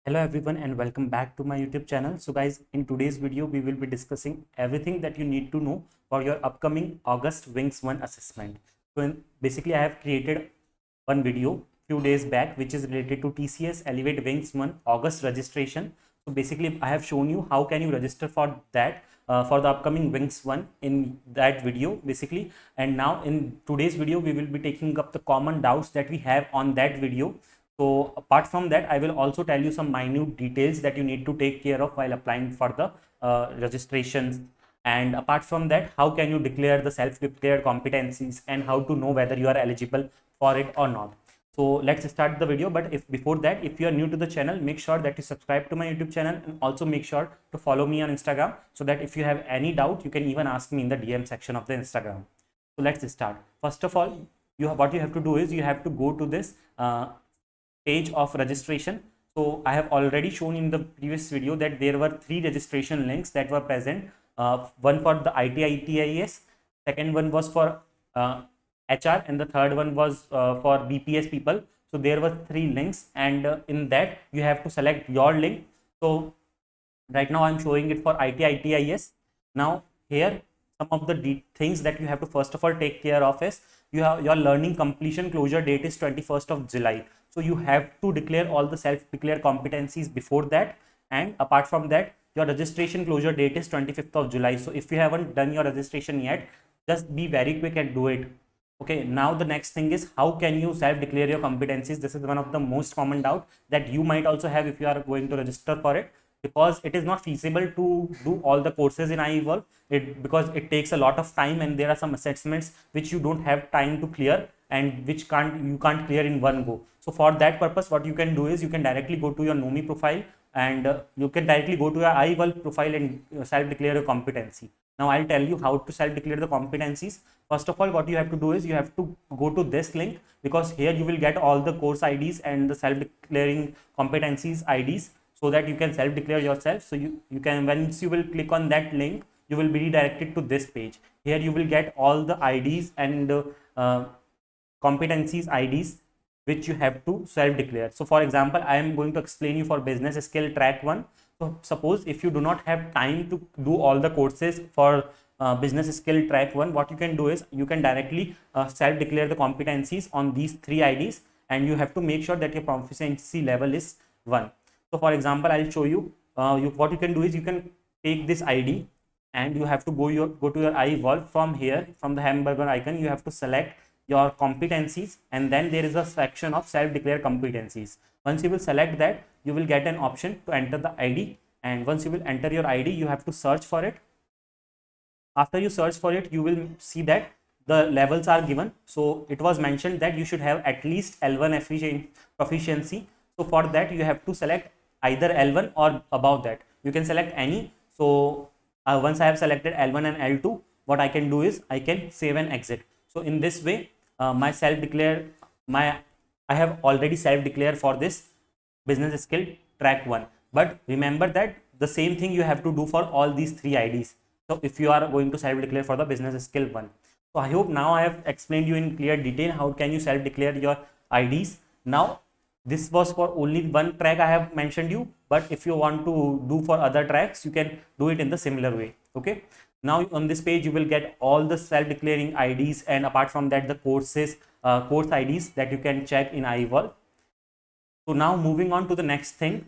Hello everyone and welcome back to my YouTube channel. So guys, in today's video we will be discussing everything that you need to know for your upcoming August Wings 1 assessment. Basically I have created one video few days back which is related to TCS Elevate Wings 1 August registration. So basically I have shown you how can you register for that for the upcoming Wings 1 in that video basically. And now in today's video we will be taking up the common doubts that we have on that video. So apart from that, I will also tell you some minute details that you need to take care of while applying for the registrations. And apart from that, how can you declare the self-declared competencies and how to know whether you are eligible for it or not. So let's start the video. But if before that, if you are new to the channel, make sure that you subscribe to my YouTube channel and also make sure to follow me on Instagram so that if you have any doubt, you can even ask me in the DM section of the Instagram. So let's start. First of all, what you have to do is you have to go to this page of registration. So I have already shown in the previous video that there were 3 registration links that were present. One for the ITIS, second one was for HR, and the third one was for BPS people. So there were 3 links, and in that you have to select your link. So right now I'm showing it for ITIS. Now here some of the things that you have to first of all take care of is you have your learning completion closure date is 21st of July. So you have to declare all the self-declared competencies before that, and apart from that your registration closure date is 25th of July. So if you haven't done your registration yet, just be very quick and do it. Okay, now the next thing is how can you self-declare your competencies. This is one of the most common doubt that you might also have if you are going to register for it, because it is not feasible to do all the courses in iEvolve because it takes a lot of time and there are some assessments which you don't have time to clear and which you can't clear in one go. So for that purpose, what you can do is you can directly go to your Nomi profile and you can directly go to your iEvolve profile and self-declare your competency. Now I'll tell you how to self-declare the competencies. First of all, what you have to do is you have to go to this link, because here you will get all the course IDs and the self-declaring competencies IDs, so that you can self-declare yourself. So you can, once you will click on that link, you will be redirected to this page. Here you will get all the IDs and competencies IDs which you have to self-declare. So for example, I am going to explain you for business skill track 1. So suppose if you do not have time to do all the courses for business skill track 1, what you can do is you can directly self-declare the competencies on these 3 IDs, and you have to make sure that your proficiency level is 1. So for example, I'll show you, what you can do is you can take this ID and you have to go to your iEvolve. From here, from the hamburger icon, you have to select your competencies, and then there is a section of self-declared competencies. Once you will select that, you will get an option to enter the ID, and once you will enter your ID, you have to search for it. After you search for it, you will see that the levels are given. So it was mentioned that you should have at least L1 proficiency. So for that you have to select either L1 or above that. You can select any. So once I have selected L1 and L2, what I can do is I can save and exit. So in this way, I have already self-declared for this business skill track 1. But remember that the same thing you have to do for all these 3 IDs. So if you are going to self-declare for the business skill 1. So I hope now I have explained you in clear detail how can you self-declare your IDs. Now this was for only one track I have mentioned you, but if you want to do for other tracks, you can do it in the similar way. Okay. Now on this page you will get all the self-declaring IDs, and apart from that the course IDs that you can check in iEvolve. So now moving on to the next thing,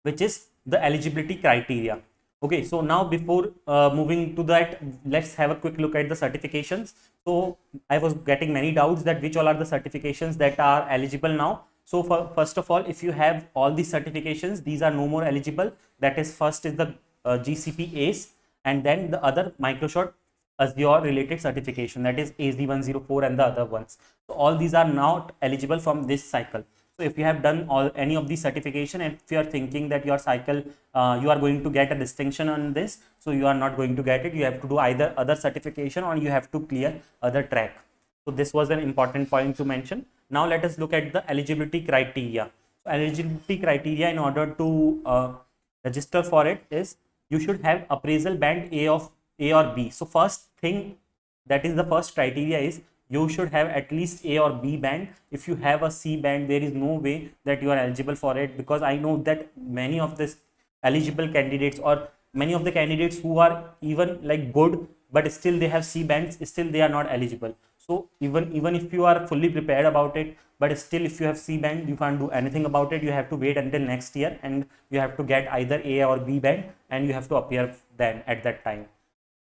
which is the eligibility criteria. Okay, so now before moving to that, let's have a quick look at the certifications. So I was getting many doubts that which all are the certifications that are eligible now. So first of all, if you have all these certifications, these are no more eligible. That is, first is the GCP ACE, and then the other Microsoft Azure related certification, that is AZ104 and the other ones. So all these are not eligible from this cycle. So if you have done any of these certification, and if you are thinking that your cycle you are going to get a distinction on this, so you are not going to get it. You have to do either other certification or you have to clear other track. So this was an important point to mention. Now let us look at the eligibility criteria. So eligibility criteria in order to register for it is you should have appraisal band A or B. So first thing, that is the first criteria, is you should have at least A or B band. If you have a C band, there is no way that you are eligible for it, because I know that many of this eligible candidates, or many of the candidates who are even like good but still they have C bands, still they are not eligible. So even if you are fully prepared about it, but still if you have C band, you can't do anything about it. You have to wait until next year, and you have to get either A or B band, and you have to appear then at that time.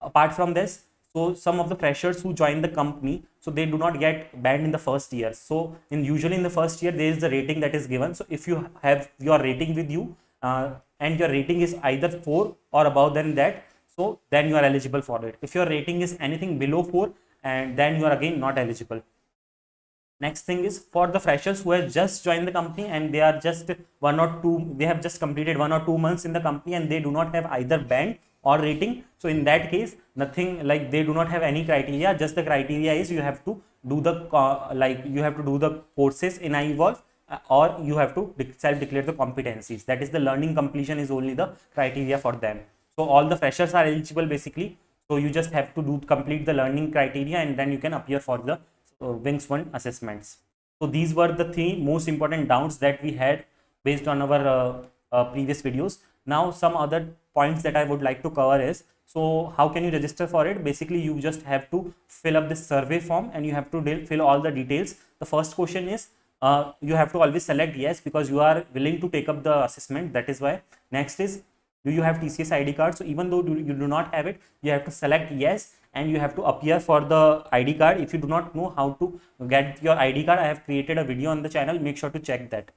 Apart from this, so some of the freshers who join the company, so they do not get banned in the first year. So usually in the first year there is the rating that is given. So if you have your rating with you, and your rating is either 4 or above than that, so then you are eligible for it. If your rating is anything below 4, and then you are again not eligible. Next thing is for the freshers who have just joined the company, and they are just they have just completed 1 or 2 months in the company, and they do not have either band or rating. So in that case, nothing, like they do not have any criteria. Just the criteria is you have to do the you have to do the courses in iEvolve, or you have to self-declare the competencies. That is, the learning completion is only the criteria for them. So all the freshers are eligible basically. So you just have to complete the learning criteria, and then you can appear for the Wings 1 assessments. So these were the 3 most important doubts that we had based on our previous videos. Now some other points that I would like to cover is, so how can you register for it? Basically, you just have to fill up this survey form, and you have to fill all the details. The first question is, you have to always select yes, because you are willing to take up the assessment. That is why. Next is, do you have TCS ID card? So even though you do not have it, you have to select yes, and you have to appear for the ID card. If you do not know how to get your ID card, I have created a video on the channel. Make sure to check that.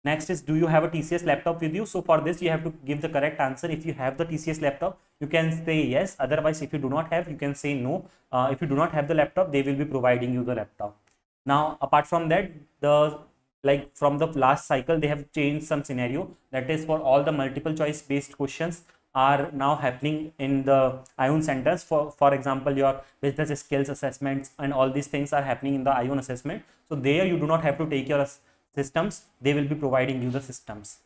Next is, do you have a TCS laptop with you? So for this, you have to give the correct answer. If you have the TCS laptop, you can say yes. Otherwise, if you do not have, you can say no. If you do not have the laptop, they will be providing you the laptop. Now, apart from that, from the last cycle, they have changed some scenario. That is, for all the multiple choice based questions are now happening in the ION centers. For example, your business skills assessments and all these things are happening in the ION assessment. So there you do not have to take your systems, they will be providing you the systems.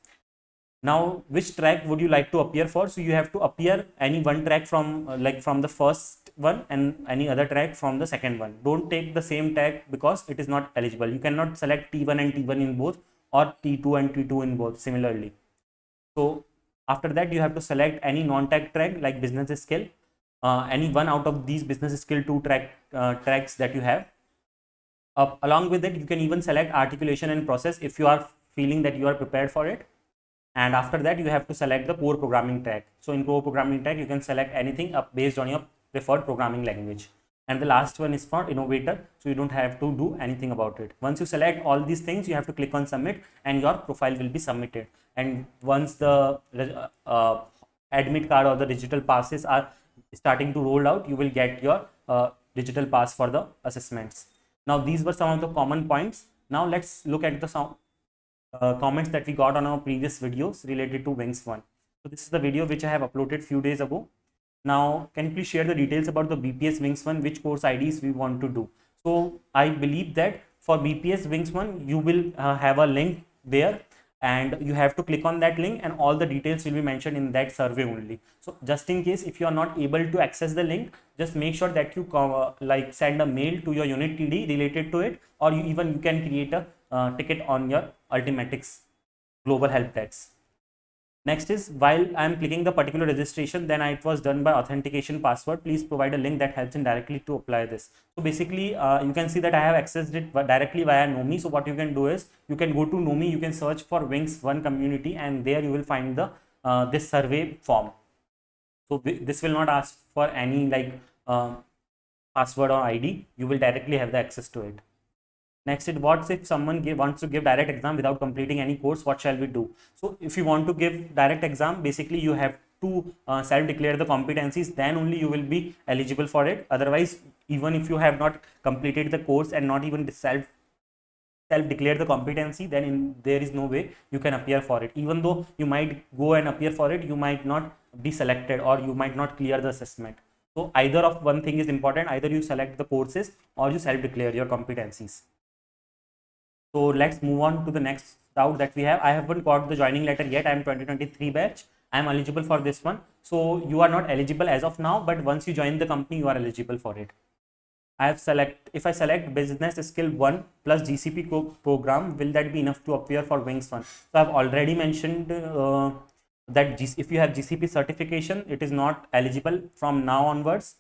Now, which track would you like to appear for? So you have to appear any one track from from the first one, and any other track from the second one. Don't take the same track, because it is not eligible. You cannot select T1 and T1 in both, or T2 and T2 in both similarly. So after that, you have to select any non-tech track like business skill, any one out of these business skill 2 tracks that you have. Along with it, you can even select articulation and process if you are feeling that you are prepared for it. And after that, you have to select the core programming track. So in core programming track, you can select anything up based on your preferred programming language. And the last one is for innovator, so you don't have to do anything about it. Once you select all these things, you have to click on submit, and your profile will be submitted. And once the admit card or the digital passes are starting to roll out, you will get your digital pass for the assessments. Now these were some of the common points. Now let's look at the comments that we got on our previous videos related to Wings 1. So this is the video which I have uploaded few days ago. Now, can you please share the details about the BPS Wings 1, which course IDs we want to do? So I believe that for BPS Wings 1, you will have a link there, and you have to click on that link, and all the details will be mentioned in that survey only. So just in case if you are not able to access the link, just make sure that you send a mail to your unit TD related to it, or you can create a ticket on your Ultimatics Global Help Desk. Next is, while I am clicking the particular registration, then it was done by authentication password. Please provide a link that helps in directly to apply this. So basically, you can see that I have accessed it directly via Nomi. So what you can do is, you can go to Nomi, you can search for Wings 1 community, and there you will find the this survey form. So this will not ask for any password or ID. You will directly have the access to it. Next is, what if someone wants to give direct exam without completing any course? What shall we do? So if you want to give direct exam, basically you have to self-declare the competencies. Then only you will be eligible for it. Otherwise, even if you have not completed the course and not even self-declare the competency, then there is no way you can appear for it. Even though you might go and appear for it, you might not be selected, or you might not clear the assessment. So either of one thing is important. Either you select the courses, or you self-declare your competencies. So let's move on to the next doubt that we have. I haven't got the joining letter yet. I am 2023 batch. I am eligible for this one. So you are not eligible as of now, but once you join the company, you are eligible for it. if I select business skill 1 plus GCP program, will that be enough to appear for Wings 1? So I've already mentioned that if you have GCP certification, it is not eligible from now onwards.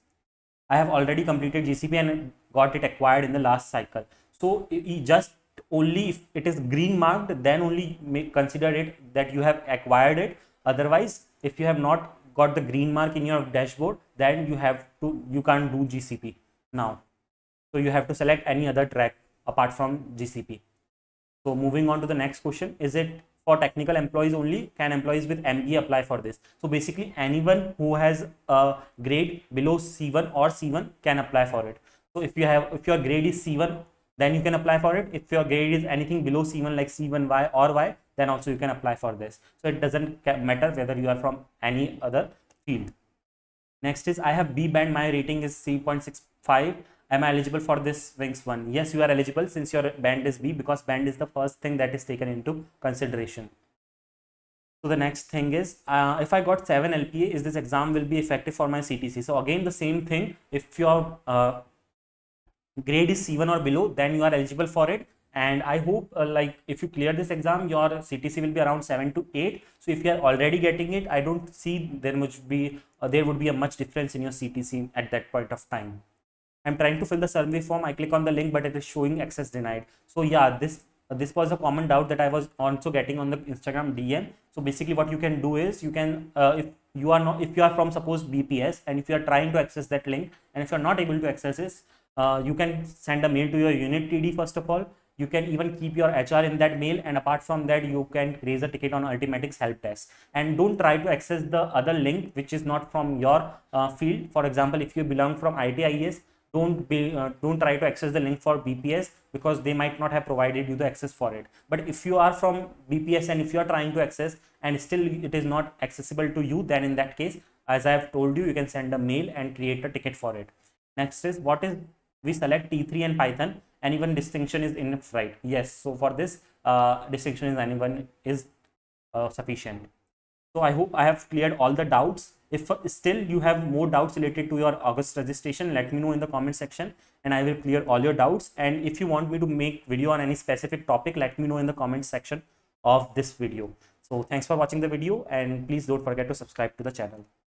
I have already completed GCP and got it acquired in the last cycle. So just only if it is green marked, then only consider it that you have acquired it. Otherwise, if you have not got the green mark in your dashboard, then you can't do GCP now. So you have to select any other track apart from GCP. So moving on to the next question, is it for technical employees only? Can employees with MBA apply for this? So basically anyone who has a grade below C1 or C1 can apply for it. So if your grade is C1, then you can apply for it. If your grade is anything below C1 like C1Y or Y, then also you can apply for this. So it doesn't matter whether you are from any other field. Next is I have B band, my rating is 3.65. Am I eligible for this Wings 1? Yes, you are eligible since your band is B, because band is the first thing that is taken into consideration. So the next thing is, if I got 7 LPA, is this exam will be effective for my CTC? So again, the same thing. If your grade is C1 or below, then you are eligible for it. And I hope like if you clear this exam, your CTC will be around 7 to 8. So if you are already getting it, I don't see there would be a much difference in your CTC at that point of time. I'm trying to fill the survey form. I click on the link, but it is showing access denied. So yeah, this was a common doubt that I was also getting on the Instagram DM. So basically what you can do is you can if you are from suppose BPS, and if you are trying to access that link, and if you are not able to access this, you can send a mail to your unit TD first of all. You can even keep your HR in that mail, and apart from that, you can raise a ticket on Ultimatics help desk. And don't try to access the other link which is not from your field. For example, if you belong from ITIS, don't try to access the link for BPS, because they might not have provided you the access for it. But if you are from BPS and if you are trying to access and still it is not accessible to you, then in that case, as I have told you, you can send a mail and create a ticket for it. Next is, what is we select T3 and Python, anyone distinction is enough, right? Yes, so for this distinction is anyone is sufficient. So I hope I have cleared all the doubts. If still you have more doubts related to your August registration, let me know in the comment section and I will clear all your doubts. And if you want me to make video on any specific topic, let me know in the comment section of this video. So thanks for watching the video, and please don't forget to subscribe to the channel.